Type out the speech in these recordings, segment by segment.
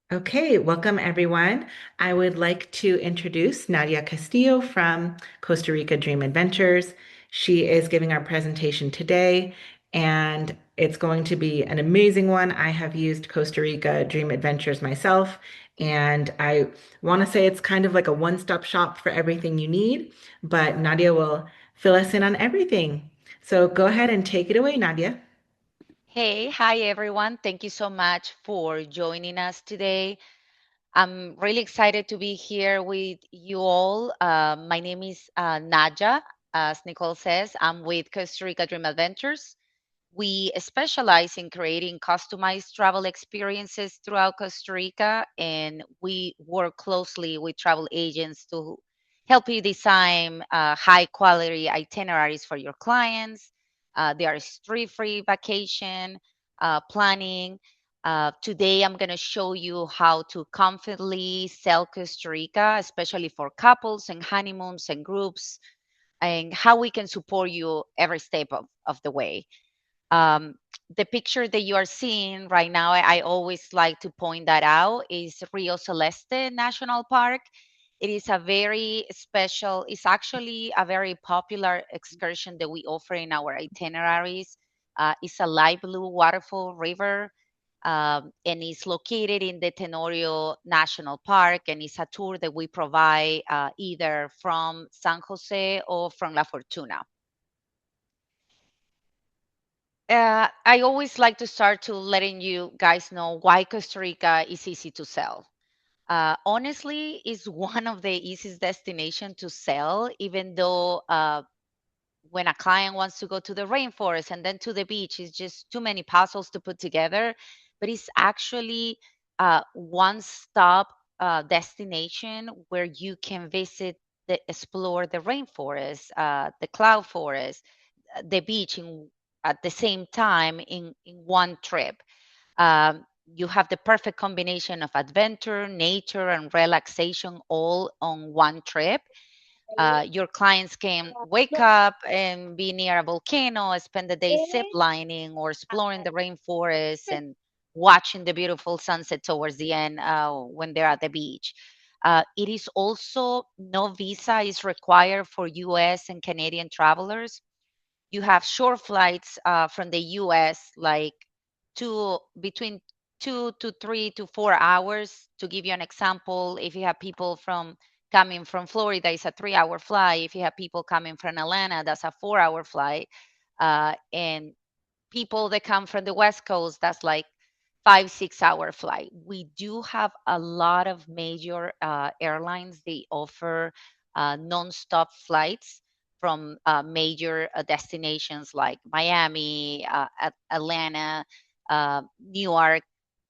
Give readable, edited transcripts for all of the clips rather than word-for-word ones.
Okay, welcome everyone. I would like to introduce Nadja Castillo from Costa Rica Dream Adventures. She is giving our presentation today, and it's going to be an amazing one. I have used Costa Rica Dream Adventures myself, and I want to say it's kind of like a one-stop shop for everything you need, but Nadja will fill us in on everything. So go ahead and take it away, Nadja. Hey, hi everyone. Thank you so much for joining us today. I'm really excited to be here with you all. My name is Nadja. As Nicole says, I'm with Costa Rica Dream Adventures. We specialize in creating customized travel experiences throughout Costa Rica, and we work closely with travel agents to help you design high quality itineraries for your clients. They are stress-free vacation planning. Today, I'm going to show you how to confidently sell Costa Rica, especially for couples and honeymoons and groups, and how we can support you every step of the way. Um, the picture that you are seeing right now, I always like to point that out, is Rio Celeste National Park. It is a very special, it's actually a very popular excursion that we offer in our itineraries. It's a light blue waterfall river, and it's located in the Tenorio National Park, and it's a tour that we provide either from San Jose or from La Fortuna. I always like to start to letting you guys know why Costa Rica is easy to sell. Honestly, it's one of the easiest destinations to sell, even though when a client wants to go to the rainforest and then to the beach, it's just too many puzzles to put together. But it's actually a one-stop destination where you can explore the rainforest, the cloud forest, the beach at the same time in one trip. You have the perfect combination of adventure, nature, and relaxation all on one trip. Your clients can wake up and be near a volcano, spend the day zip lining or exploring the rainforest and watching the beautiful sunset towards the end when they're at the beach. It is also no visa is required for US and Canadian travelers. You have short flights from the US, like between 2 to 3 to 4 hours. To give you an example, if you have people from coming from Florida, it's a 3 hour flight. If you have people coming from Atlanta, that's a 4 hour flight. And people that come from the West Coast, that's like 5 6 hour flight. We do have a lot of major airlines. They offer nonstop flights from major destinations like Miami, Atlanta, New York,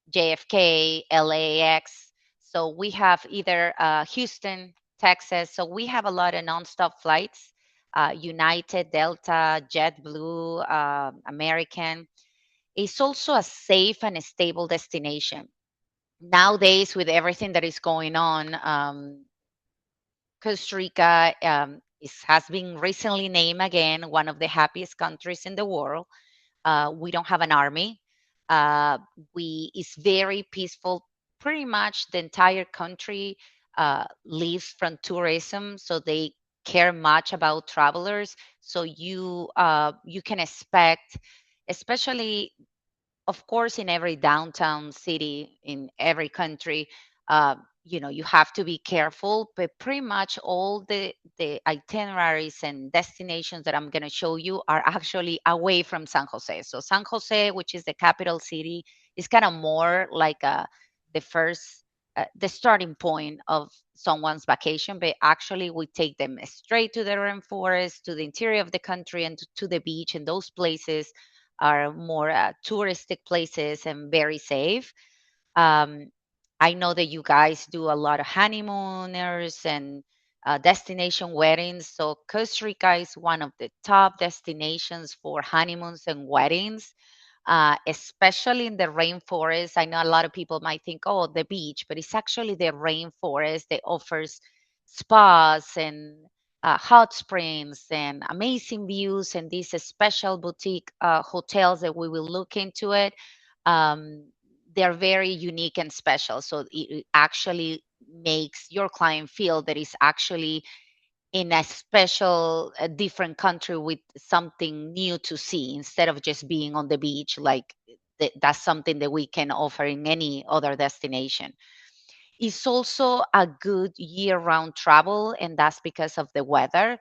JFK, LAX. So we have either Houston, Texas. So we have a lot of nonstop flights. United, Delta, JetBlue, American. It's also a safe and stable destination. Nowadays, with everything that is going on, Costa Rica has been recently named again one of the happiest countries in the world. We don't have an army. Uh, it's very peaceful. Pretty much the entire country lives from tourism, so they care much about travelers. So you can expect, especially of course, in every downtown city in every country, uh, you have to be careful. But pretty much all the itineraries and destinations that I'm going to show you are actually away from San Jose. So San Jose, which is the capital city, is kind of more like the first. The starting point of someone's vacation, but actually we take them straight to the rainforest, to the interior of the country, and to the beach, and those places are more touristic places and very safe. Um, I know that you guys do a lot of honeymooners and destination weddings. So Costa Rica is one of the top destinations for honeymoons and weddings, especially in the rainforest. I know a lot of people might think, oh, the beach, but it's actually the rainforest that offers spas and hot springs and amazing views and these special boutique hotels that we will look into it. Um, they're very unique and special. So it actually makes your client feel that it's actually in a special, a different country with something new to see instead of just being on the beach. Like that's something that we can offer in any other destination. It's also a good year-round travel, and that's because of the weather.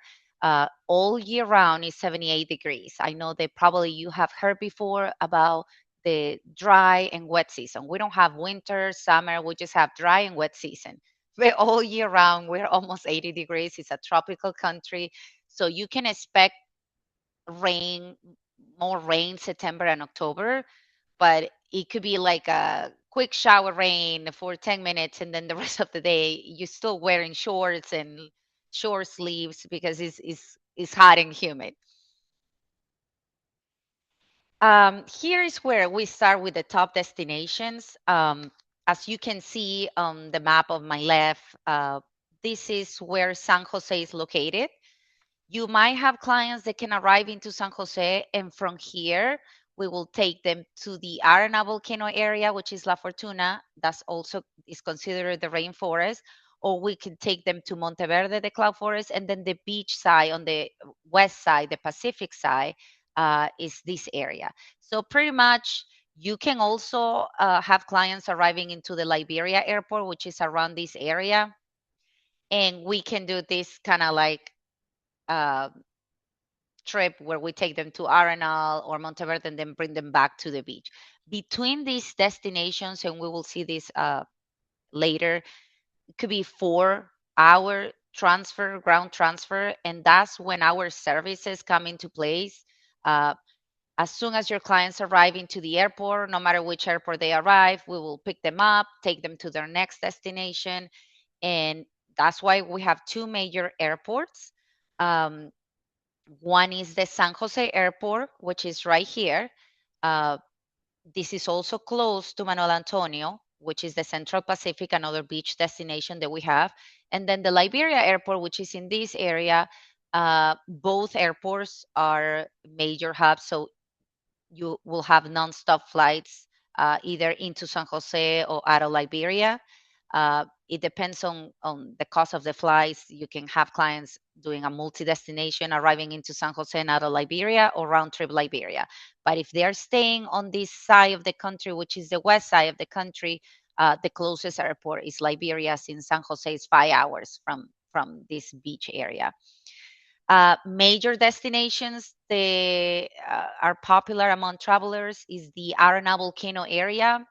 All year round is 78 degrees. I know that probably you have heard before about the dry and wet season. We don't have winter, summer, we just have dry and wet season. But all year round, we're almost 80 degrees. It's a tropical country. So you can expect rain, more rain September and October, but it could be like a quick shower rain for 10 minutes, and then the rest of the day you're still wearing shorts and short sleeves because it's hot and humid. Here is where we start with the top destinations. As you can see on the map of my left, this is where San Jose is located. You might have clients that can arrive into San Jose, and from here, we will take them to the Arana volcano area, which is La Fortuna. That's also is considered the rainforest. Or we can take them to Monteverde, the cloud forest, and then the beach side on the west side, the Pacific side, is this area. So pretty much, you can also have clients arriving into the Liberia airport, which is around this area, and we can do this kind of like uh, trip where we take them to Arenal or Monteverde and then bring them back to the beach. Between these destinations, and we will see this later, it could be 4 hour transfer, ground transfer, and that's when our services come into place. Uh, as soon as your clients arrive into the airport, no matter which airport they arrive, we will pick them up, take them to their next destination, and that's why we have two major airports. Um, One is the San Jose Airport, which is right here. Uh, this is also close to Manuel Antonio, which is the Central Pacific, another beach destination that we have. And then the Liberia Airport, which is in this area. Both airports are major hubs. So you will have nonstop flights either into San Jose or out of Liberia. It depends on the cost of the flights. You can have clients doing a multi-destination, arriving into San Jose and out of Liberia, or round trip Liberia. But if they're staying on this side of the country, which is the west side of the country, the closest airport is Liberia, since San Jose is 5 hours from this beach area. Major destinations that are popular among travelers is the Arana volcano area,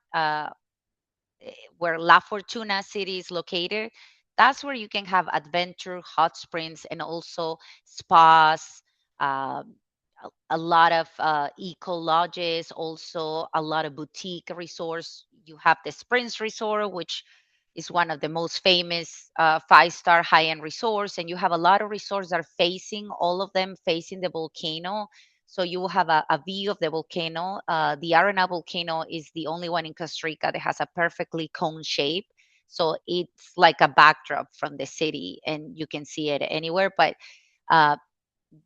where La Fortuna city is located. That's where you can have adventure, hot springs, and also spas. um, a lot of eco lodges, also a lot of boutique resorts. You have the Springs Resort, which is one of the most famous five-star high-end resorts, and you have a lot of resorts that are facing, all of them facing the volcano. So you will have a view of the volcano. The Arana volcano is the only one in Costa Rica that has a perfectly cone shape. So it's like a backdrop from the city, and you can see it anywhere. But uh,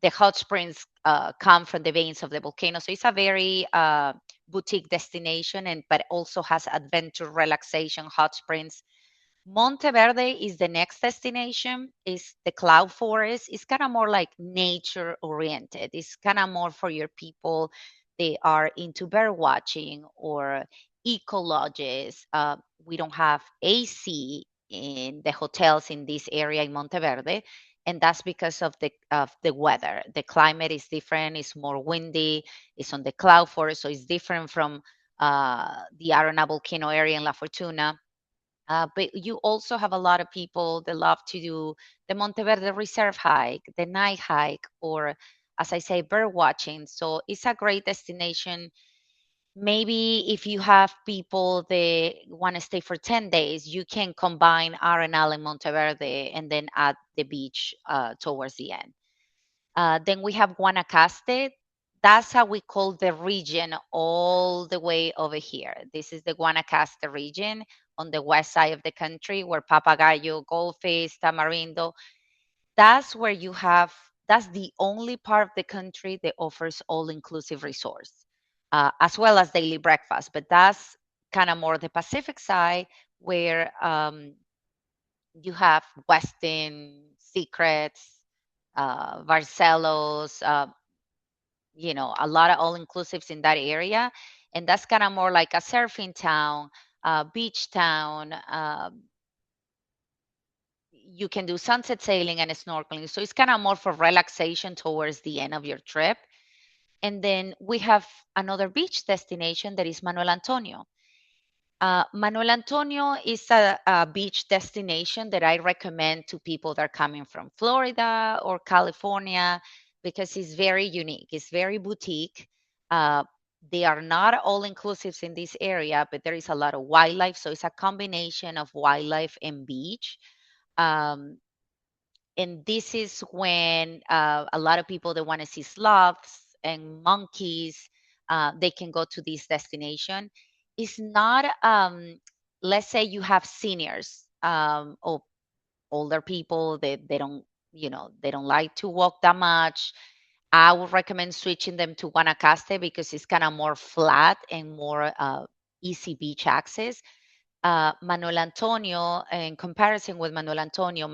the hot springs come from the veins of the volcano. So it's a very boutique destination, and but also has adventure, relaxation, hot springs. Monteverde is the next destination. Is the cloud forest. It's kind of more like nature oriented. It's kind of more for your people. They are into bird watching or eco lodges. We don't have AC in the hotels in this area in Monteverde, and that's because of the weather. The climate is different. It's more windy. It's on the cloud forest, so it's different from the Arana volcano area in La Fortuna. But you also have a lot of people that love to do the Monteverde Reserve hike, the night hike, or as I say, bird watching. So it's a great destination. Maybe if you have people that want to stay for 10 days, you can combine Arenal and Monteverde and then add the beach towards the end. Then we have Guanacaste. That's how we call the region all the way over here. This is the Guanacaste region on the west side of the country, where Papagayo, Goldfish, Tamarindo. That's where you have, that's the only part of the country that offers all inclusive resorts, as well as daily breakfast. But that's kind of more the Pacific side, where you have Westin, Secrets, Barcelos, a lot of all inclusives in that area. And that's kind of more like a surfing town, beach town. You can do sunset sailing and snorkeling. So it's kind of more for relaxation towards the end of your trip. And then we have another beach destination that is Manuel Antonio. Manuel Antonio is a beach destination that I recommend to people that are coming from Florida or California because it's very unique. It's very boutique. Uh, they are not all inclusives in this area, but there is a lot of wildlife. So it's a combination of wildlife and beach. Um, and this is when a lot of people that want to see sloths and monkeys, they can go to this destination. It's not, let's say you have seniors or older people that they don't like to walk that much. I would recommend switching them to Guanacaste because it's kind of more flat and more easy beach access. Manuel Antonio, in comparison with Manuel Antonio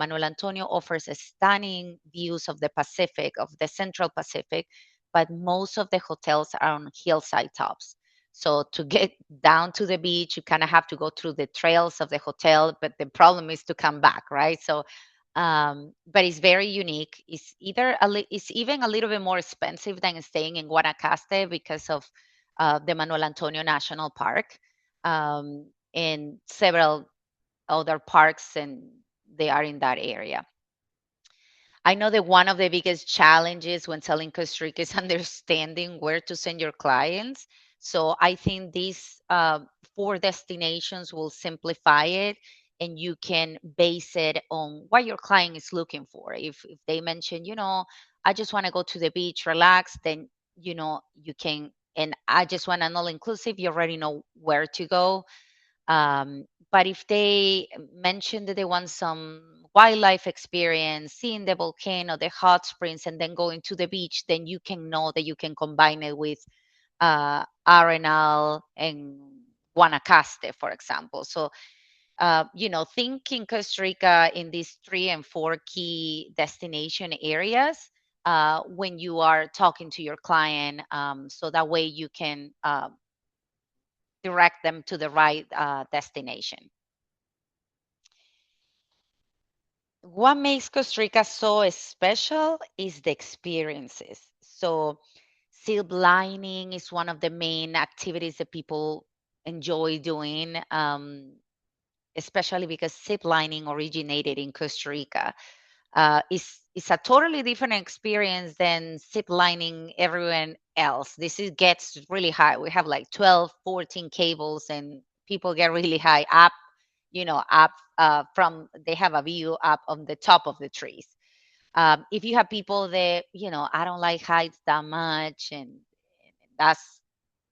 offers a stunning views of the Pacific, of the Central Pacific, but most of the hotels are on hillside tops. So to get down to the beach, you kind of have to go through the trails of the hotel, but the problem is to come back, right? So, but it's very unique. It's even a little bit more expensive than staying in Guanacaste because of the Manuel Antonio National Park. And several other parks, and they are in that area. I know that one of the biggest challenges when selling Costa Rica is understanding where to send your clients. So I think these four destinations will simplify it, and you can base it on what your client is looking for. If they mention, I just want to go to the beach, relax, then you can. And I just want an all inclusive. You already know where to go. But if they mention that they want some wildlife experience, seeing the volcano, the hot springs, and then going to the beach, then you can know that you can combine it with Arenal and Guanacaste, for example. So, think in Costa Rica in these 3 and 4 key destination areas when you are talking to your client, so that way you can direct them to the right destination. What makes Costa Rica so special is the experiences. So, zip lining is one of the main activities that people enjoy doing, especially because zip lining originated in Costa Rica. It's a totally different experience than zip lining everyone else. Gets really high. We have like 12, 14 cables, and people get really high up, up from they have a view up on the top of the trees. If you have people that, I don't like heights that much, and that's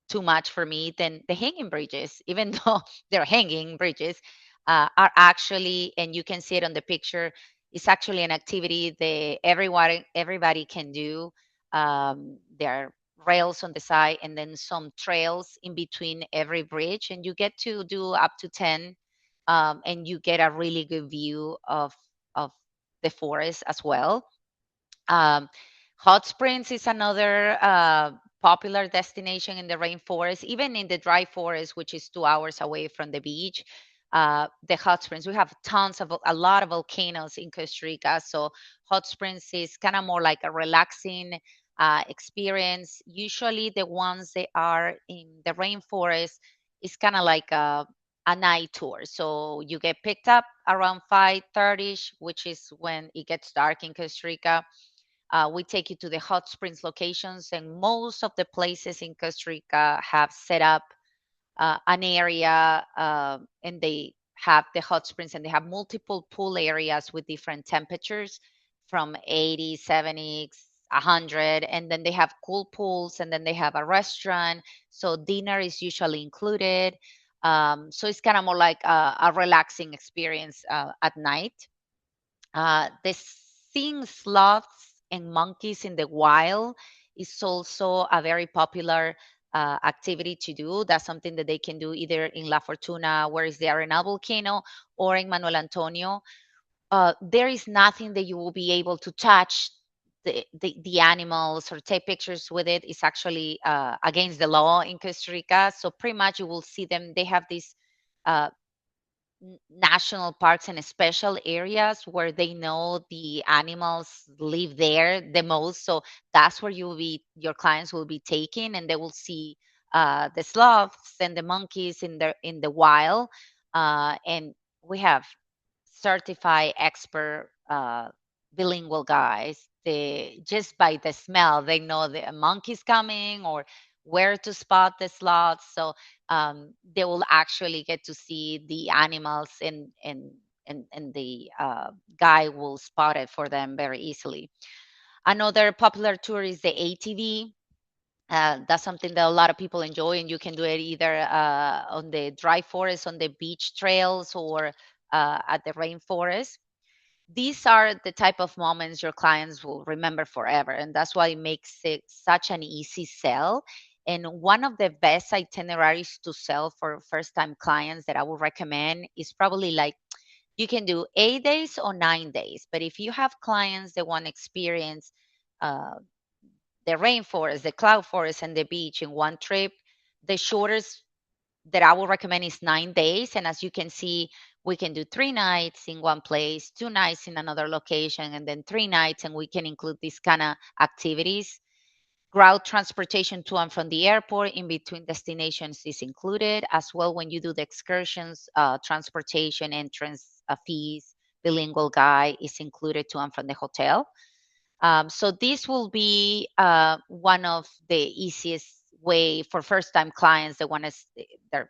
too much for me, then the hanging bridges, even though they're hanging bridges, are actually, and you can see it on the picture, it's actually an activity that everybody can do. There are rails on the side and then some trails in between every bridge, and you get to do up to 10, and you get a really good view of the forest as well. um, Hot Springs is another popular destination in the rainforest, even in the dry forest, which is 2 hours away from the beach. The hot springs, we have a lot of volcanoes in Costa Rica. So, hot springs is kind of more like a relaxing experience. Usually, the ones that are in the rainforest is kind of like a night tour. So, you get picked up around 5:30, which is when it gets dark in Costa Rica. We take you to the hot springs locations, and most of the places in Costa Rica have set up an area, and they have the hot springs, and they have multiple pool areas with different temperatures from 80, 70, 100. And then they have cool pools, and then they have a restaurant. So dinner is usually included. So it's kind of more like a relaxing experience at night. The seeing sloths and monkeys in the wild is also a very popular activity to do. That's something that they can do either in La Fortuna, where is the Arenal volcano, or in Manuel Antonio. There is nothing that you will be able to touch the animals or take pictures with it. It's actually against the law in Costa Rica. So pretty much you will see them. They have these uh, national parks and special areas where they know the animals live there the most. So that's where your clients will be taking, and they will see the sloths and the monkeys in the wild. And we have certified expert bilingual guys. They just by the smell they know the monkey's coming or where to spot the sloths. So they will actually get to see the animals, and the guy will spot it for them very easily. Another popular tour is the ATV. That's something that a lot of people enjoy, and you can do it either on the dry forest, on the beach trails, or at the rainforest. These are the type of moments your clients will remember forever, and that's why it makes it such an easy sell. And one of the best itineraries to sell for first time clients that I would recommend is probably like you can do 8 days or 9 days. But if you have clients that want to experience uh, the rainforest, the cloud forest, and the beach in one trip, the shortest that I would recommend is 9 days. And as you can see, we can do 3 nights in one place, 2 nights in another location, and then 3 nights. And we can include these kind of activities. Ground transportation to and from the airport in between destinations is included, as well when you do the excursions, transportation, entrance fees, bilingual guide is included to and from the hotel. So this will be one of the easiest way for first time clients that want to they're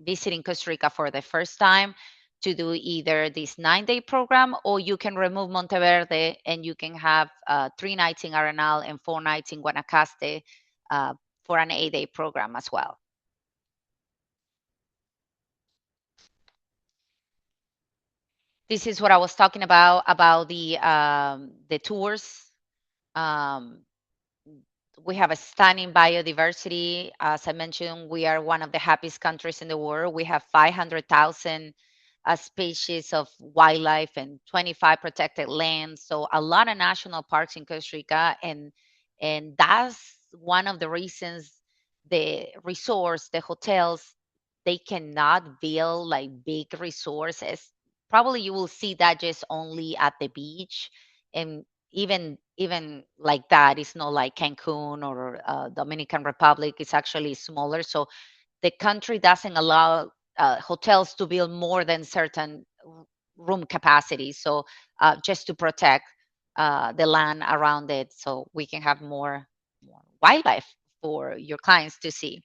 visiting Costa Rica for the first time to do either this 9 day program, or you can remove Monteverde and you can have 3 nights in Arenal and 4 nights in Guanacaste uh, for an 8 day program as well. This is what I was talking about the tours. Um, we have a stunning biodiversity. As I mentioned, we are one of the happiest countries in the world. We have 500,000 species of wildlife and 25 protected lands. So a lot of national parks in Costa Rica, and that's one of the reasons the resorts, the hotels, they cannot build like big resources. Probably you will see that just only at the beach, and even like that, it's not like Cancun or Dominican Republic. It's actually smaller. So the country doesn't allow hotels to build more than certain room capacity. So just to protect the land around it, so we can have more wildlife for your clients to see.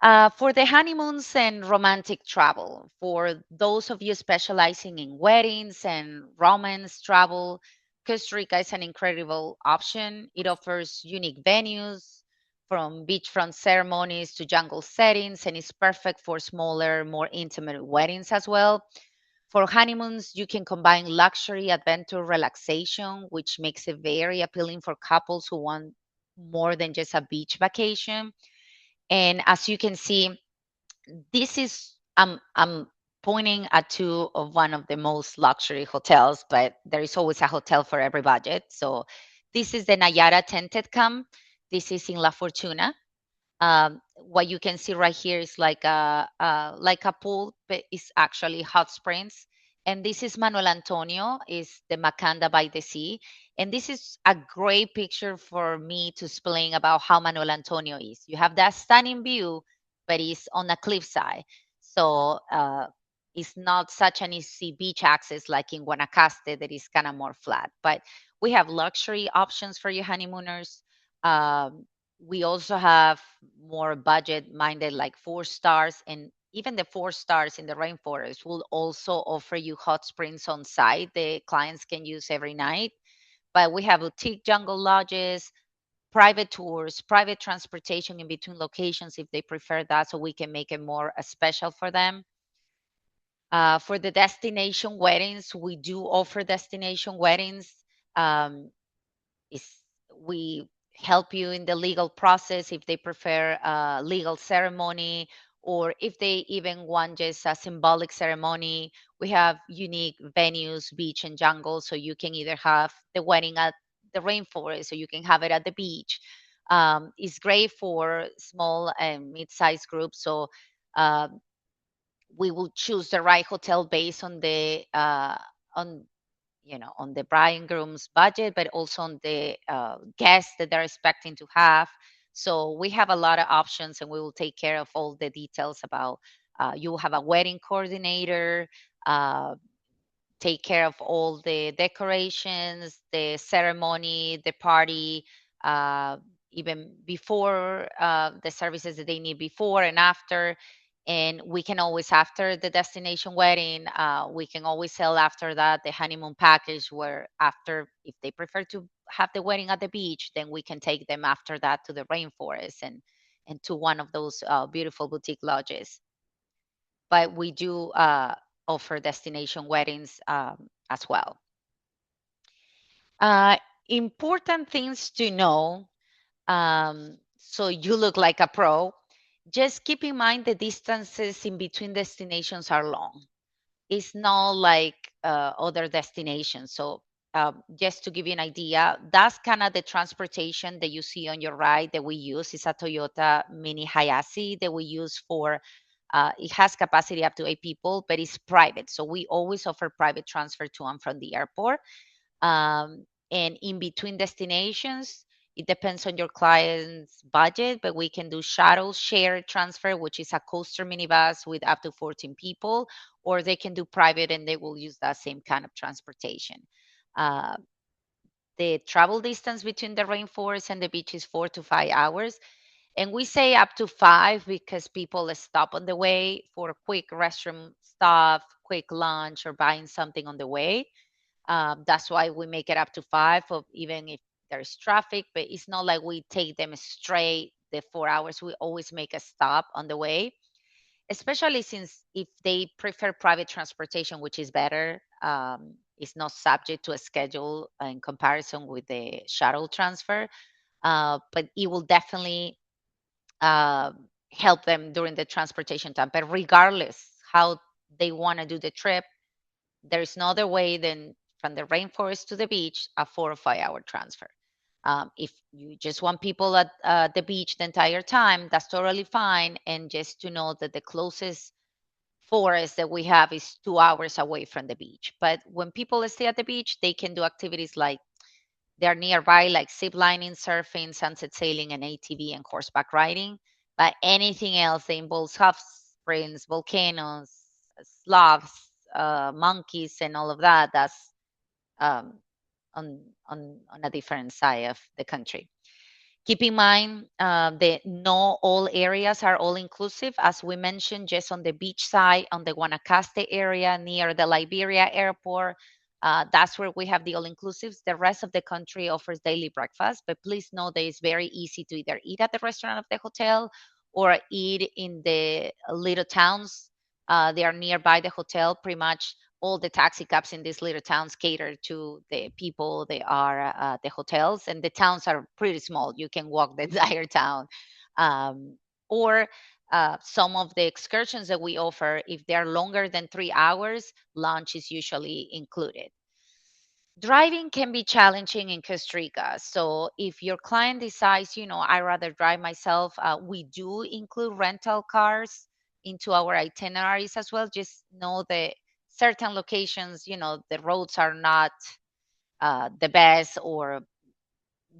For the honeymoons and romantic travel, for those of you specializing in weddings and romance travel, Costa Rica is an incredible option. It offers unique venues from beachfront ceremonies to jungle settings, and it's perfect for smaller, more intimate weddings as well. For honeymoons, you can combine luxury, adventure, relaxation, which makes it very appealing for couples who want more than just a beach vacation. And as you can see, this is I'm pointing at two of one of the most luxury hotels, but there is always a hotel for every budget. So this is the Nayara Tented Camp. This is in La Fortuna. What you can see right here is like a pool, but it's actually hot springs. And this is Manuel Antonio, is the Macanda by the sea. And this is a great picture for me to explain about how Manuel Antonio is. You have that stunning view, but it's on a cliffside. So it's not such an easy beach access like in Guanacaste that is kind of more flat. But we have luxury options for your honeymooners. Um, we also have more budget minded like 4 stars, and even the 4 stars in the rainforest will also offer you hot springs on site the clients can use every night. But we have boutique jungle lodges, private tours, private transportation in between locations if they prefer that, so we can make it more special for them. For the destination weddings, we do offer destination weddings. um, is we help you in the legal process if they prefer a legal ceremony, or if they even want just a symbolic ceremony. We have unique venues, beach and jungle, so you can either have the wedding at the rainforest or you can have it at the beach. It's great for small and mid-sized groups. So uh, we will choose the right hotel based on the on on the bride and groom's budget, but also on the guests that they're expecting to have. So we have a lot of options, and we will take care of all the details about. You will have a wedding coordinator. Uh, Take care of all the decorations, the ceremony, the party, uh, even before the services that they need before and after. And we can always, after the destination wedding, we can always sell after that the honeymoon package, where after, if they prefer to have the wedding at the beach, then we can take them after that to the rainforest and to one of those beautiful boutique lodges. But we do offer destination weddings as well. Uh, Important things to know. So you look like a pro. Just keep in mind the distances in between destinations are long. It's not like other destinations. So just to give you an idea, that's kind of the transportation that you see on your right that we use. It's a Toyota Mini Hayase that we use for. It has capacity up to 8 people, but it's private. So we always offer private transfer to and from the airport. And in between destinations, it depends on your client's budget, but we can do shuttle share transfer, which is a coaster minibus with up to 14 people, or they can do private and they will use that same kind of transportation. Uh, the travel distance between the rainforest and the beach is 4 to 5 hours. And we say up to five because people stop on the way for a quick restroom stop, quick lunch, or buying something on the way. That's why we make it up to five, of even if there's traffic, but it's not like we take them straight the 4 hours. We always make a stop on the way, especially since if they prefer private transportation, which is better, it's not subject to a schedule in comparison with the shuttle transfer. But it will definitely uh, help them during the transportation time. But regardless how they want to do the trip, there is no other way than from the rainforest to the beach, a 4 or 5 hour transfer. If you just want people at the beach the entire time, that's totally fine. And just to know that the closest forest that we have is 2 hours away from the beach. But when people stay at the beach, they can do activities like they're nearby, like zip lining, surfing, sunset sailing, and ATV and horseback riding. But anything else that involves hot springs, volcanoes, sloths, monkeys, and all of that, that's um, on a different side of the country. Keep in mind that not all areas are all inclusive. As we mentioned, just on the beach side, on the Guanacaste area near the Liberia airport, that's where we have the all inclusives. The rest of the country offers daily breakfast, but please know that it's very easy to either eat at the restaurant of the hotel or eat in the little towns. They are nearby the hotel. Pretty much all the taxi cabs in these little towns cater to the people they are the hotels, and the towns are pretty small. You can walk the entire town. um, or some of the excursions that we offer, if they're longer than 3 hours, lunch is usually included. Driving can be challenging in Costa Rica. So if your client decides, I rather drive myself, we do include rental cars into our itineraries as well. Just know that certain locations, the roads are not the best, or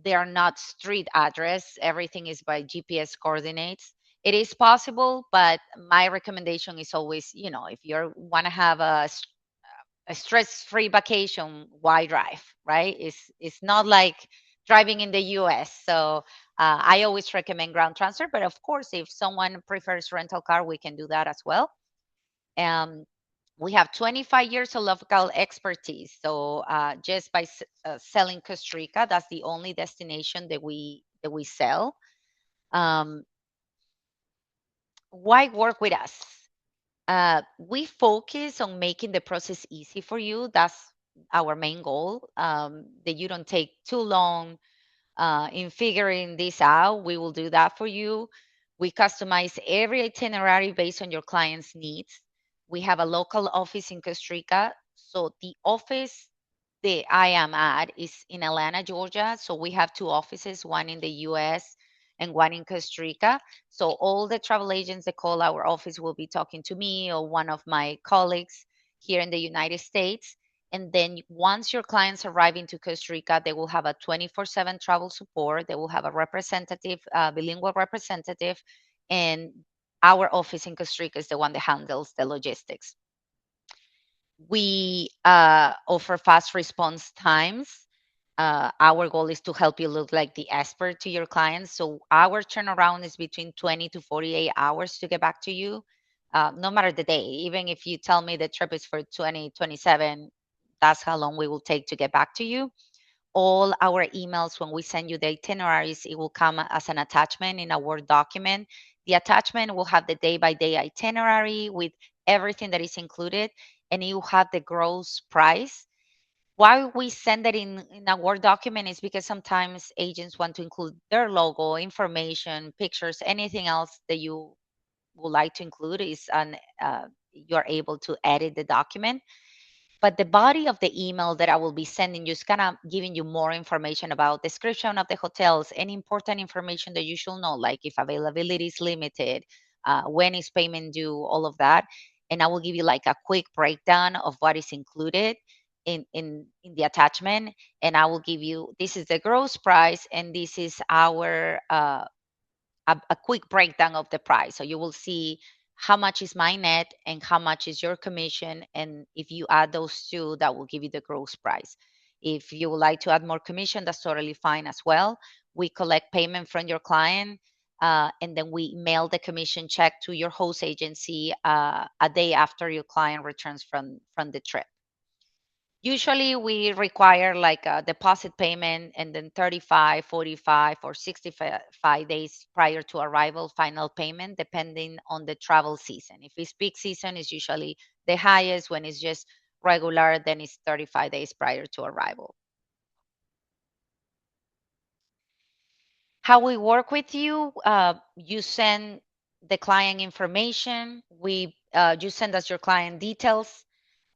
they are not street address. Everything is by GPS coordinates. It is possible, but my recommendation is always, if you want to have a stress-free vacation, why drive, right? It's not like driving in the US. So I always recommend ground transfer, but of course, if someone prefers rental car, we can do that as well. um, we have 25 years of local expertise. So just by selling Costa Rica, that's the only destination that we sell. um, why work with us? We focus on making the process easy for you. That's our main goal, that you don't take too long in figuring this out. We will do that for you. We customize every itinerary based on your client's needs. We have a local office in Costa Rica. So the office that I am at is in Atlanta, Georgia. So we have two offices, one in the US and one in Costa Rica. So all the travel agents that call our office will be talking to me or one of my colleagues here in the United States. And then once your clients arrive into Costa Rica, they will have a 24/7 travel support. They will have a representative, bilingual representative, and our office in Costa Rica is the one that handles the logistics. We offer fast response times. Our goal is to help you look like the expert to your clients. So our turnaround is between 20 to 48 hours to get back to you, no matter the day. Even if you tell me the trip is for 2027, that's how long we will take to get back to you. All our emails, when we send you the itineraries, it will come as an attachment in a Word document. The attachment will have the day by day itinerary with everything that is included, and you have the gross price. Why we send it in a Word document is because sometimes agents want to include their logo, information, pictures, anything else that you would like to include is you're able to edit the document. But the body of the email that I will be sending you is kind of giving you more information about description of the hotels, any important information that you should know, like if availability is limited, when is payment due, all of that. And I will give you like a quick breakdown of what is included in the attachment. And I will give you, this is the gross price and this is our a quick breakdown of the price. So you will see how much is my net and how much is your commission. And if you add those two, that will give you the gross price. If you would like to add more commission, that's totally fine as well. We collect payment from your client, and then we mail the commission check to your host agency a day after your client returns from the trip. Usually we require like a deposit payment and then 35, 45, or 65 days prior to arrival, final payment, depending on the travel season. If it's peak season, it's usually the highest. When it's just regular, then it's 35 days prior to arrival. How we work with you, you send the client information. You send us your client details.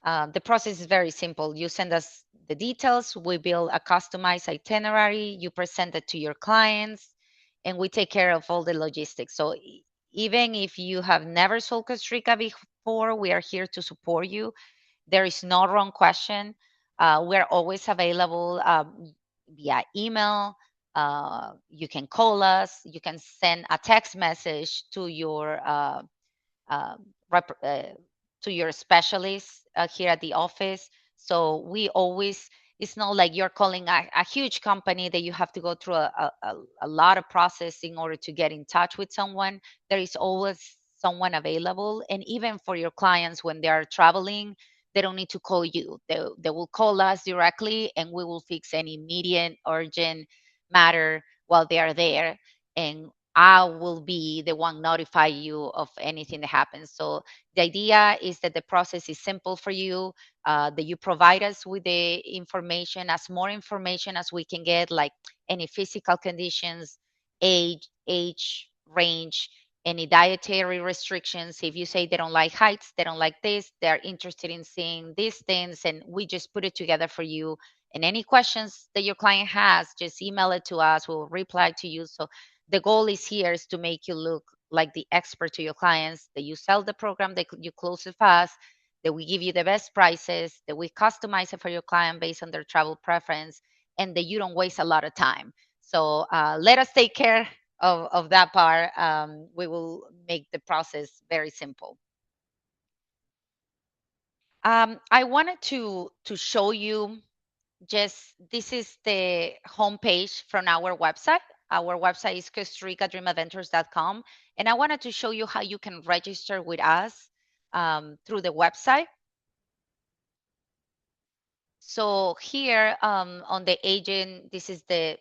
The process is very simple. You send us the details, we build a customized itinerary, you present it to your clients, and we take care of all the logistics. So even if you have never sold Costa Rica before, we are here to support you. There is no wrong question. We're always available via email. You can call us. You can send a text message uh, rep- uh, to your specialist here at the office. So we always, it's not like you're calling a huge company that you have to go through a lot of process in order to get in touch with someone. There is always someone available. And even for your clients, when they are traveling, they don't need to call you. They will call us directly and we will fix any immediate, urgent matter while they are there. And I will be the one notify you of anything that happens. So the idea is that the process is simple for you, that you provide us with the information, as more information as we can get, like any physical conditions, age range, any dietary restrictions. If you say they don't like heights, they don't like this, they're interested in seeing these things, and we just put it together for you. And any questions that your client has, just email it to us. We'll reply to you. So the goal is here is to make you look like the expert to your clients, that you sell the program, that you close it fast, that we give you the best prices, that we customize it for your client based on their travel preference, and that you don't waste a lot of time. So let us take care of that part. We will make the process very simple. I wanted to show you, just this is the homepage from our website. Our website is Costa Rica Dream Adventures.com. And I wanted to show you how you can register with us through the website. So here on the agent, this is the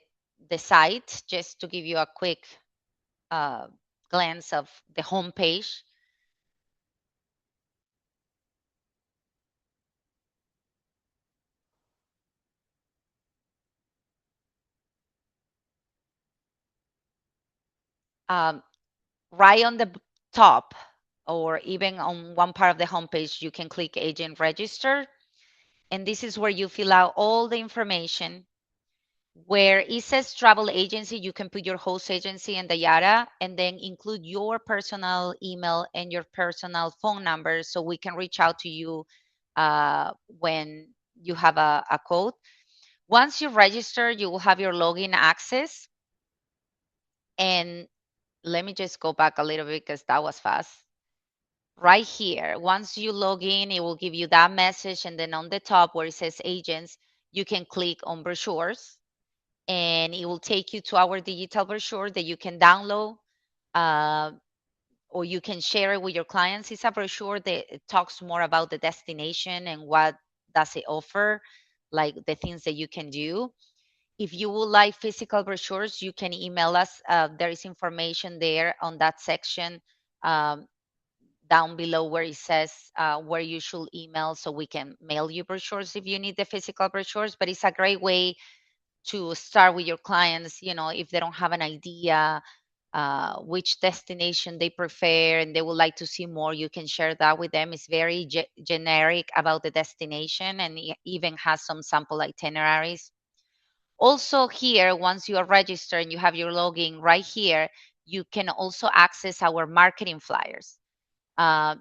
site, just to give you a quick uh, glance of the homepage. Um, right on the top, or even on one part of the homepage, you can click agent register. And this is where you fill out all the information. Where it says travel agency, you can put your host agency and the yada, and then include your personal email and your personal phone number so we can reach out to you when you have a code. Once you register, you will have your login access. And let me just go back a little bit because that was fast. Right here, once you log in, it will give you that message. And then on the top where it says agents, you can click on brochures, and it will take you to our digital brochure that you can download, uh, or you can share it with your clients. It's a brochure that talks more about the destination and what does it offer, like the things that you can do. If you would like physical brochures, you can email us. There is information there on that section, um, down below where it says where you should email, so we can mail you brochures if you need the physical brochures. But it's a great way to start with your clients. If they don't have an idea which destination they prefer and they would like to see more, you can share that with them. It's very generic about the destination, and it even has some sample itineraries. Also here, once you are registered and you have your login right here, you can also access our marketing flyers. Uh,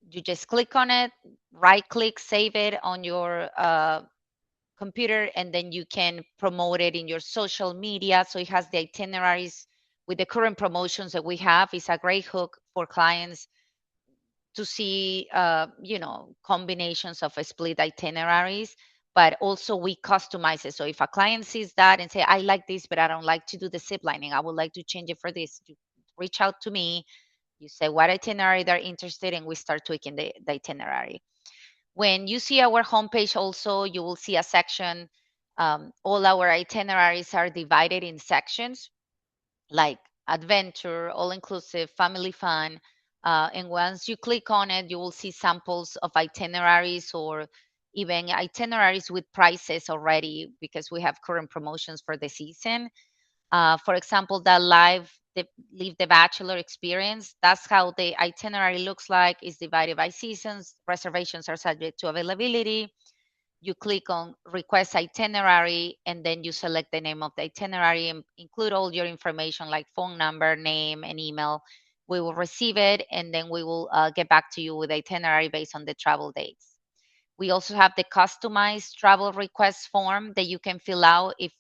you just click on it, right click, save it on your computer, and then you can promote it in your social media. So it has the itineraries with the current promotions that we have. It's a great hook for clients to see, combinations of split itineraries, but also we customize it. So if a client sees that and say, I like this, but I don't like to do the zip lining, I would like to change it for this, you reach out to me, you say what itinerary they're interested in, we start tweaking the itinerary. When you see our homepage also, you will see a section. All our itineraries are divided in sections, like adventure, all inclusive, family fun. And once you click on it, you will see samples of itineraries, or even itineraries with prices already, because we have current promotions for the season. For example, the Leave the Bachelor experience, that's how the itinerary looks like. It's divided by seasons. Reservations are subject to availability. You click on request itinerary, and then you select the name of the itinerary and include all your information like phone number, name, and email. We will receive it, and then we will get back to you with itinerary based on the travel dates. We also have the customized travel request form that you can fill out if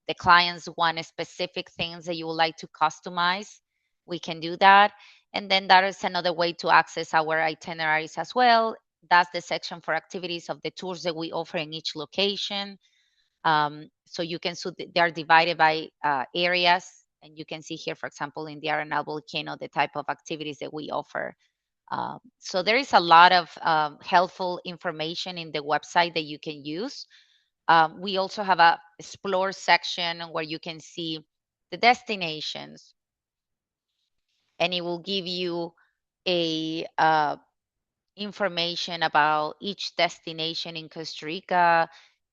the clients want specific things that you would like to customize. We can do that. And then that is another way to access our itineraries as well. That's the section for activities of the tours that we offer in each location. So you can see they are divided by areas, and you can see here, for example, in the Arenal volcano, the type of activities that we offer. So there is a lot of helpful information in the website that you can use. We also have a explore section where you can see the destinations, and it will give you a information about each destination in Costa Rica,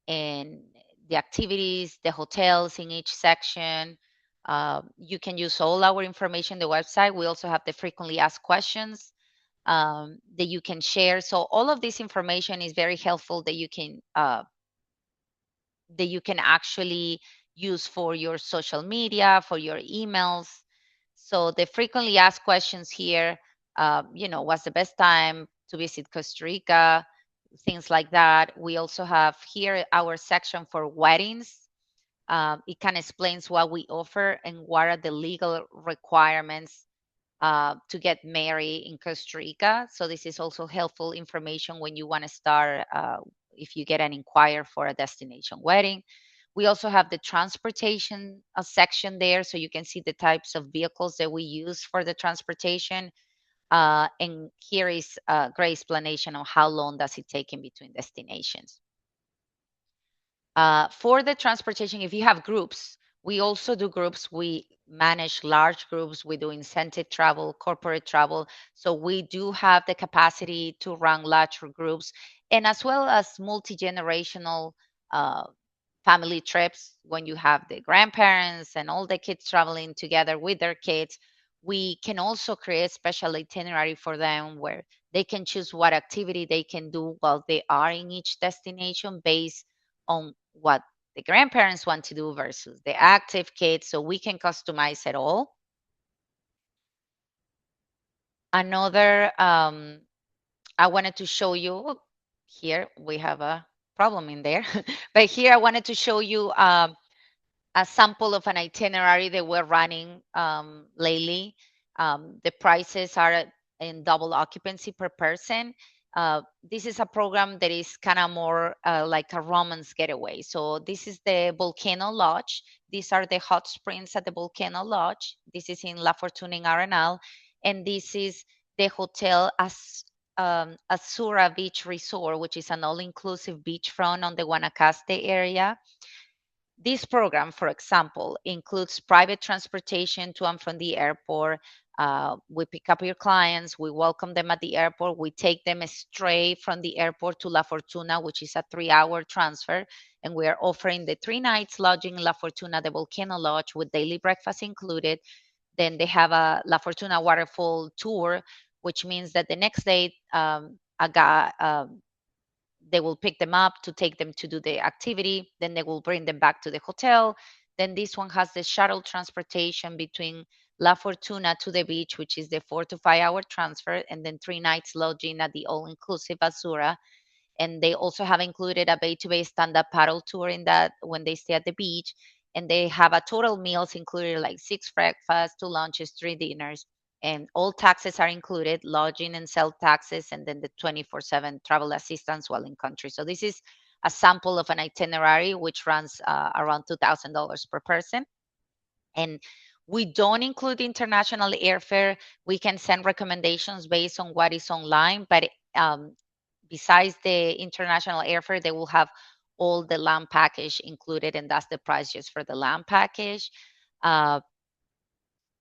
and the activities, the hotels in each section. You can use all our information on the website. We also have the frequently asked questions that you can share. So all of this information is very helpful that you can actually use for your social media, for your emails. So the frequently asked questions here, what's the best time to visit Costa Rica, things like that. We also have here our section for weddings. It kind of explains what we offer and what are the legal requirements to get married in Costa Rica. So this is also helpful information when you want to start, if you get an inquire for a destination wedding. We also have the transportation section there, so you can see the types of vehicles that we use for the transportation. And here is a great explanation on how long does it take in between destinations. For the transportation, if you have groups, we also do groups. We manage large groups. We do incentive travel, corporate travel. So we do have the capacity to run larger groups, and as well as multi-generational uh, family trips when you have the grandparents and all the kids traveling together with their kids. We can also create special itinerary for them where they can choose what activity they can do while they are in each destination based on what the grandparents want to do versus the active kids. So we can customize it all. Another, I wanted to show you here, we have a problem in there, but here I wanted to show you a sample of an itinerary that we're running lately. The prices are in double occupancy per person. This is a program that is kind of more like a romance getaway. So this is the Volcano Lodge. These are the hot springs at the Volcano Lodge. This is in La Fortuna in Arenal. And this is the hotel Azura Beach Resort, which is an all-inclusive beachfront on the Guanacaste area. This program, for example, includes private transportation to and from the airport. We pick up your clients, we welcome them at the airport, we take them straight from the airport to La Fortuna, which is a 3-hour transfer. And we are offering the 3 nights lodging in La Fortuna, the Volcano Lodge, with daily breakfast included. Then they have a La Fortuna waterfall tour, which means that the next day, a guy, they will pick them up to take them to do the activity. Then they will bring them back to the hotel. Then this one has the shuttle transportation between La Fortuna to the beach, which is the 4 to 5 hour transfer, and then 3 nights lodging at the all inclusive Azura. And they also have included a bay to bay stand up paddle tour in that when they stay at the beach. And they have a total meals included like 6 breakfasts, 2 lunches, 3 dinners, and all taxes are included, lodging and sell taxes, and then the 24/7 travel assistance while in country. So this is a sample of an itinerary which runs around $2,000 per person. And we don't include international airfare. We can send recommendations based on what is online, but besides the international airfare, they will have all the land package included, and that's the price just for the land package. Uh,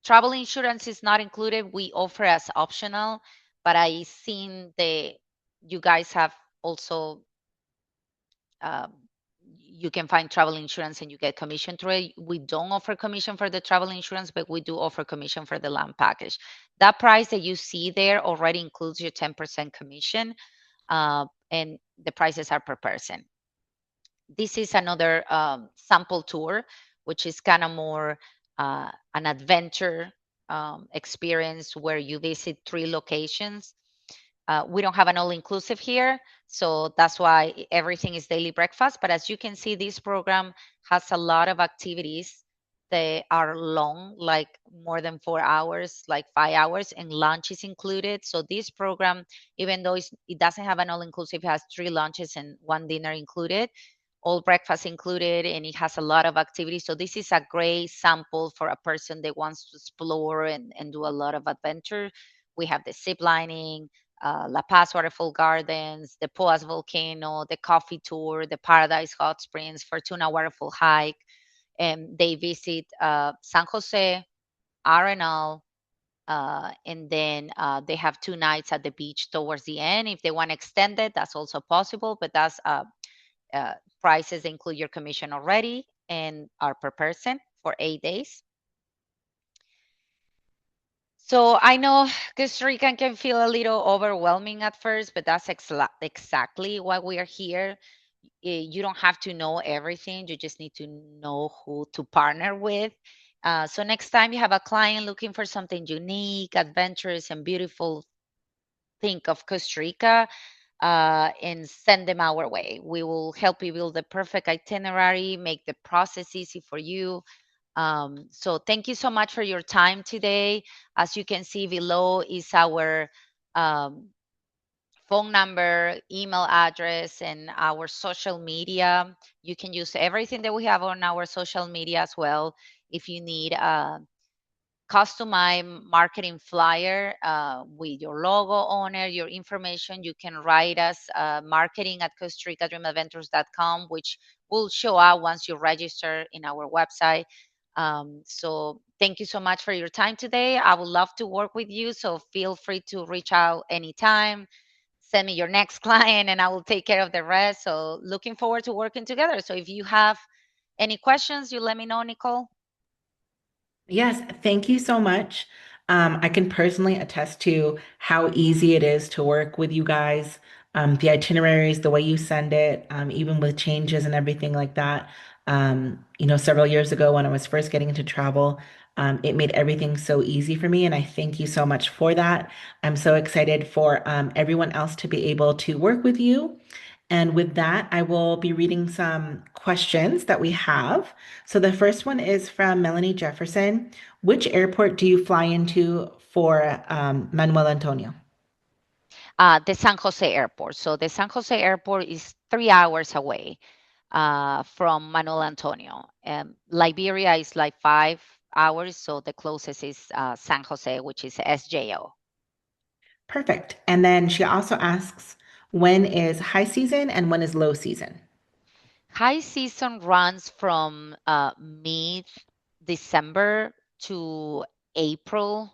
Travel insurance is not included. We offer as optional, but I seen you guys have also um, you can find travel insurance and you get commission through it. We don't offer commission for the travel insurance, but we do offer commission for the land package. That price that you see there already includes your 10% commission, and the prices are per person. This is another sample tour, which is kind of more an adventure experience where you visit 3 locations. We don't have an all inclusive here, so that's why everything is daily breakfast. But as you can see, this program has a lot of activities that are long, like more than 4 hours, like 5 hours, and lunch is included. So this program, even though it doesn't have an all inclusive, has 3 lunches and 1 dinner included, all breakfast included, and it has a lot of activities. So this is a great sample for a person that wants to explore and do a lot of adventure. We have the zip lining, La Paz Waterfall Gardens, the Poas Volcano, the coffee tour, the Paradise Hot Springs, Fortuna Waterfall hike. And they visit San Jose, Arenal, and then they have 2 nights at the beach towards the end. If they want to extend it, that's also possible, but that's uh, prices include your commission already and are per person for 8 days. So I know Costa Rica can feel a little overwhelming at first, but that's exactly why we are here. You don't have to know everything. You just need to know who to partner with. So next time you have a client looking for something unique, adventurous, and beautiful, think of Costa Rica and send them our way. We will help you build the perfect itinerary, make the process easy for you. So thank you so much for your time today. As you can see below is our um, phone number, email address, and our social media. You can use everything that we have on our social media as well. If you need customized marketing flyer with your logo on it, your information, you can write us marketing at Costa Rica Dream Adventures.com, which will show up once you register in our website. So thank you so much for your time today. I would love to work with you. So feel free to reach out anytime. Send me your next client and I will take care of the rest. So looking forward to working together. So if you have Any questions, you let me know, Nicole. Yes, thank you so much. I can personally attest to how easy it is to work with you guys. The itineraries, the way you send it, even with changes and everything like that. Several years ago when I was first getting into travel, it made everything so easy for me, and I thank you so much for that. I'm so excited for everyone else to be able to work with you. And with that, I will be reading some questions that we have. So the first one is from Melanie Jefferson. Which airport do you fly into for Manuel Antonio? The San Jose Airport. So the San Jose Airport is 3 hours away from Manuel Antonio. Liberia is like 5 hours, so the closest is San Jose, which is SJO. Perfect. And then she also asks, when is high season and when is low season? High season runs from mid December to April.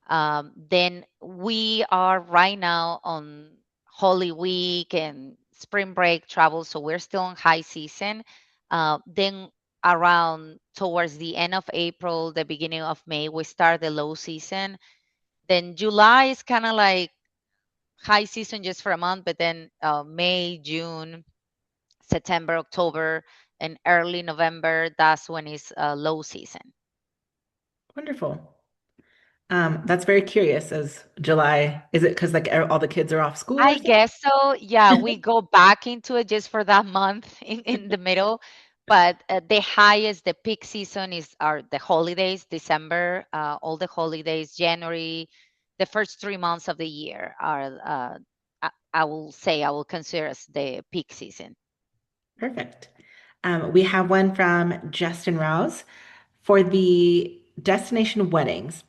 Then we are right now on Holy Week and spring break travel, so we're still in high season. Then around towards the end of April, the beginning of May, we start the low season. Then July is kind of like high season just for a month, but then May, June, September, October, and early November, that's when it's low season. Wonderful. That's very curious as July. Is it because like all the kids are off school or I something? guess so. Yeah, we go back into it just for that month in the middle. But the highest, the peak season is are the holidays, December, all the holidays, January, the first 3 months of the year are, I will say, I will consider as the peak season. Perfect. We have one from Justin Rouse. For the destination weddings,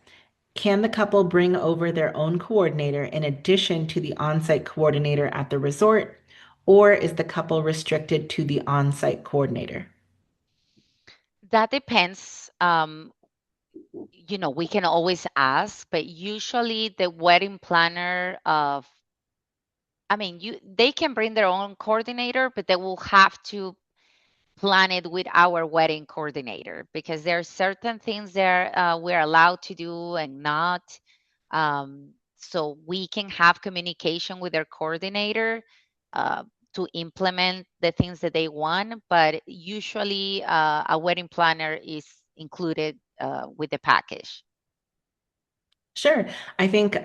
can the couple bring over their own coordinator in addition to the on-site coordinator at the resort, or is the couple restricted to the on-site coordinator? That depends. We can always ask, but usually the wedding planner I mean, they can bring their own coordinator, but they will have to plan it with our wedding coordinator because there are certain things that we're allowed to do and not. So we can have communication with their coordinator uh, to implement the things that they want, but usually a wedding planner is included with the package. Sure. I think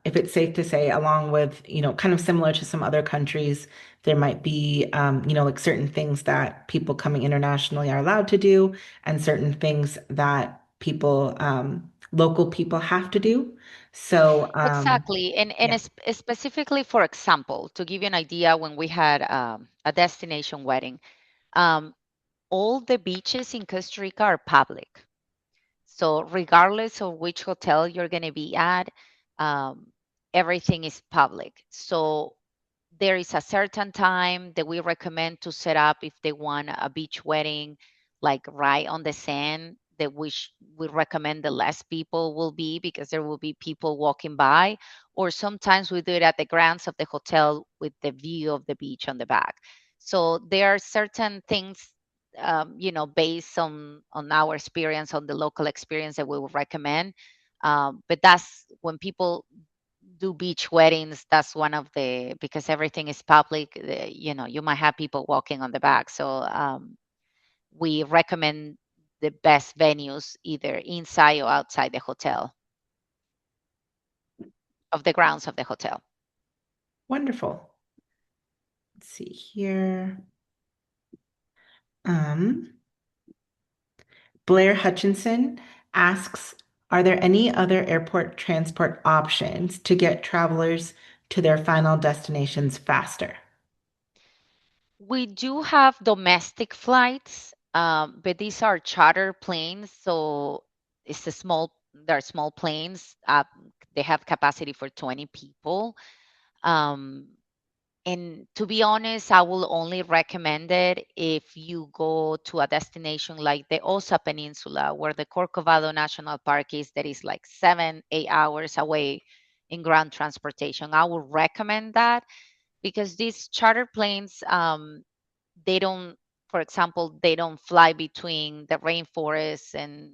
if it's safe to say, along with, kind of similar to some other countries, there might be, like certain things that people coming internationally are allowed to do and certain things that local people have to do. So, Exactly. And yeah. specifically, for example, to give you an idea, when we had a destination wedding, um, all the beaches in Costa Rica are public. So regardless of which hotel you're going to be at, um, everything is public. So there is a certain time that we recommend to set up if they want a beach wedding, like right on the sand, that which we recommend the less people will be because there will be people walking by. Or sometimes we do it at the grounds of the hotel with the view of the beach on the back. So there are certain things, based on our experience, on the local experience that we would recommend. But that's when people do beach weddings, that's one of the, because everything is public, you might have people walking on the back. So we recommend the best venues either inside or outside the hotel, of the grounds of the hotel. Wonderful. Let's see here. Um, Blair Hutchinson asks, are there any other airport transport options to get travelers to their final destinations faster? We do have domestic flights, but these are charter planes, so it's a small they're small planes. They have capacity for 20 people. um, And to be honest, I will only recommend it if you go to a destination like the Osa Peninsula, where the Corcovado National Park is, that is like 7, 8 hours away in ground transportation. I would recommend that because these charter planes, they don't. for example, they don't fly between the rainforest and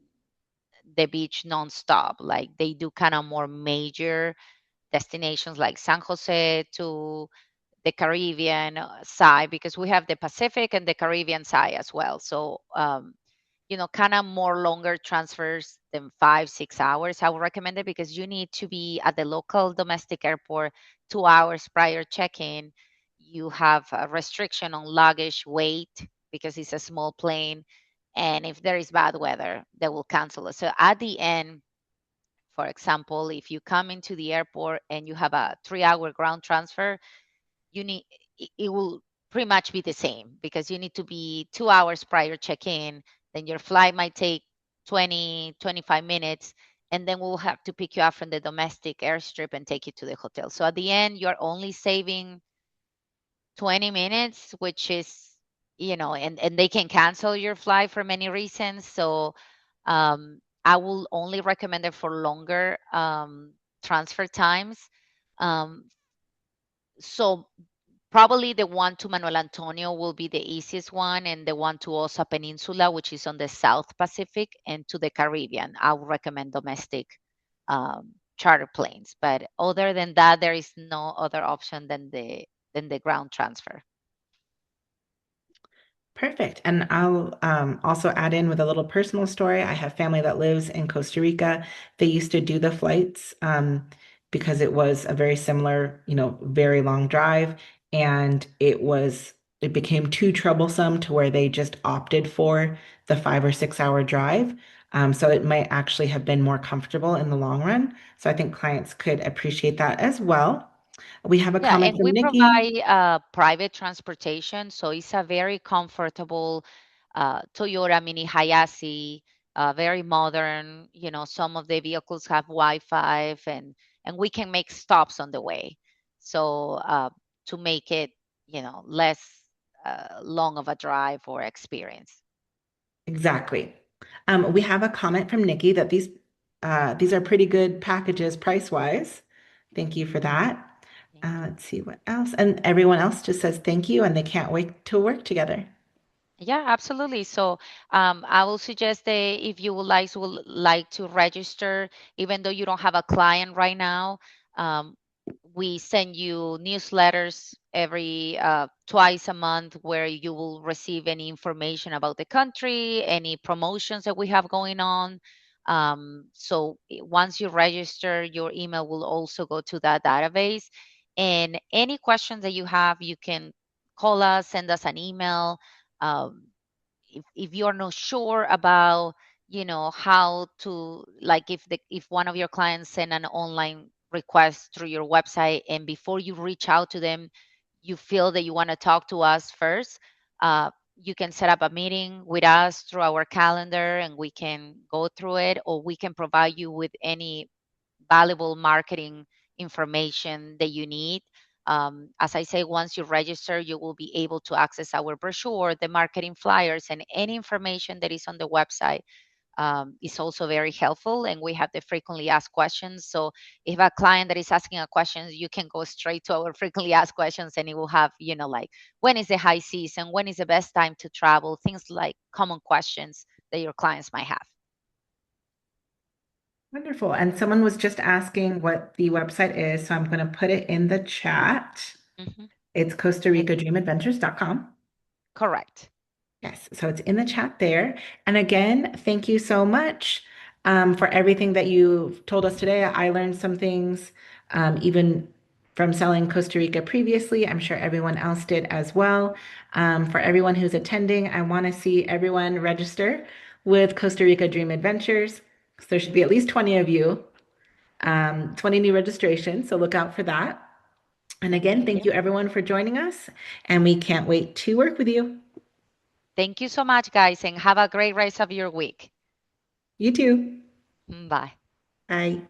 the beach nonstop. Like they do kind of more major destinations like San Jose to the Caribbean side, because we have the Pacific and the Caribbean side as well. So, kind of more longer transfers than 5, 6 hours. I would recommend it because you need to be at the local domestic airport 2 hours prior check-in. You have a restriction on luggage weight because it's a small plane. And if there is bad weather, they will cancel it. So at the end, for example, if you come into the airport and you have a 3 hour ground transfer, you need it will pretty much be the same because you need to be 2 hours prior check-in. Then your flight might take 20, 25 minutes, and then we'll have to pick you up from the domestic airstrip and take you to the hotel. So at the end, you're only saving 20 minutes, which is, and they can cancel your flight for many reasons. So I will only recommend it for longer transfer times. Um, so probably the one to Manuel Antonio will be the easiest one, and the one to Osa Peninsula, which is on the South Pacific, and to the Caribbean. I would recommend domestic charter planes. But other than that, there is no other option than the ground transfer. Perfect. And I'll also add in with a little personal story. I have family that lives in Costa Rica. They used to do the flights because it was a very similar, very long drive. And it became too troublesome to where they just opted for the 5 or 6 hour drive. So it might actually have been more comfortable in the long run. So I think clients could appreciate that as well. We have a Yeah, comment and from we Nikki. provide private transportation, so it's a very comfortable Toyota Mini Hayase, very modern. Some of the vehicles have Wi-Fi, and we can make stops on the way, so to make it, less long of a drive or experience. Exactly. We have a comment from Nikki that these are pretty good packages price wise. Thank you for that. Thank you. Let's see what else. And everyone else just says thank you and they can't wait to work together. Yeah, absolutely. So I will suggest that if you would like to register, even though you don't have a client right now, um, we send you newsletters every twice a month where you will receive any information about the country, any promotions that we have going on. So once you register, your email will also go to that database. And any questions that you have, you can call us, send us an email. um, if you're not sure about how to, like, if one of your clients send an online request through your website, and before you reach out to them you feel that you want to talk to us first, you can set up a meeting with us through our calendar and we can go through it, or we can provide you with any valuable marketing information that you need. As I say, once you register, you will be able to access our brochure, the marketing flyers, and any information that is on the website is also very helpful. And we have the frequently asked questions. So if a client that is asking a question, you can go straight to our frequently asked questions, and it will have, like, when is the high season? When is the best time to travel? Things like common questions that your clients might have. Wonderful. And someone was just asking what the website is, so I'm going to put it in the chat. Hmm. It's Costa And Rica Dream Adventures.com. correct. Yes, so it's in the chat there. And again, thank you so much for everything that you've told us today. I learned some things, even from selling Costa Rica previously. I'm sure everyone else did as well. For everyone who's attending, I want to see everyone register with Costa Rica Dream Adventures. So there should be at least 20 of you, 20 new registrations. So look out for that. And again, Thank thank you. you everyone for joining us. And we can't wait to work with you. Thank you so much, guys, and have a great rest of your week. You too. Bye. Bye.